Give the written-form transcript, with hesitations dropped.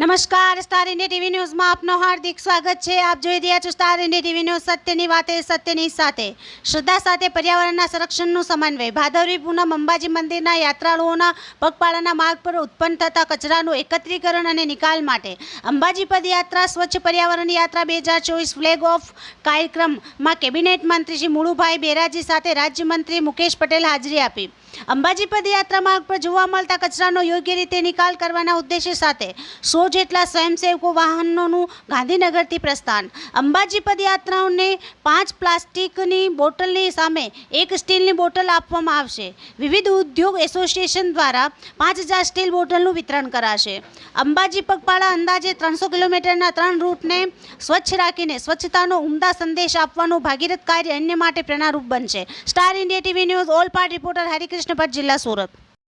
નમસ્કાર, star India TV ન્યૂઝમાં આપનું હાર્દિક સ્વાગત છે। આપ જોઈ રહ્યા છો સ્ટાર ઇન્ડિયા ટીવી ન્યૂઝ, સત્યની વાતે સત્યની સાથે। શ્રદ્ધા સાથે પર્યાવરણના સંરક્ષણનું સમન્વય। ભાદરવી પૂનમ અંબાજી મંદિરના યાત્રાળુઓના પગપાળાના માર્ગ પર ઉત્પન્ન થતા કચરાનું એકત્રીકરણ અને નિકાલ માટે અંબાજી પદયાત્રા સ્વચ્છ પર્યાવરણ યાત્રા 2024 ફ્લેગ ઓફ કાર્યક્રમમાં કેબિનેટ મંત્રી શ્રી મુળુભાઈ બેરાજી સાથે રાજ્યમંત્રી મુકેશ પટેલ હાજરી આપી। અંબાજી પદયાત્રા માર્ગ પર જોવા મળતા કચરાનો યોગ્ય રીતે નિકાલ કરવાના ઉદ્દેશ્ય સાથે 100 જેટલા સ્વયંસેવકો વાહનોનું ગાંધીનગરથી પ્રસ્થાન। અંબાજી પદયાત્રાઓને 5 પ્લાસ્ટિકની બોટલની સામે 1 સ્ટીલની બોટલ આપવામાં આવશે। વિવિધ ઉદ્યોગ એસોસિએશન દ્વારા 5000 સ્ટીલ બોટલનું વિતરણ કરાશે। અંબાજી પગપાળા અંદાજે 300 કિલોમીટરના 3 રૂટને સ્વચ્છ રાખીને સ્વચ્છતાનો ઉમદા સંદેશ આપવાનું ભાગીરથ કાર્ય અન્ય માટે પ્રેરણારૂપ બનશે। Star India TV news all part reporter Harikrishna Bhatt, જિલ્લા સુરત।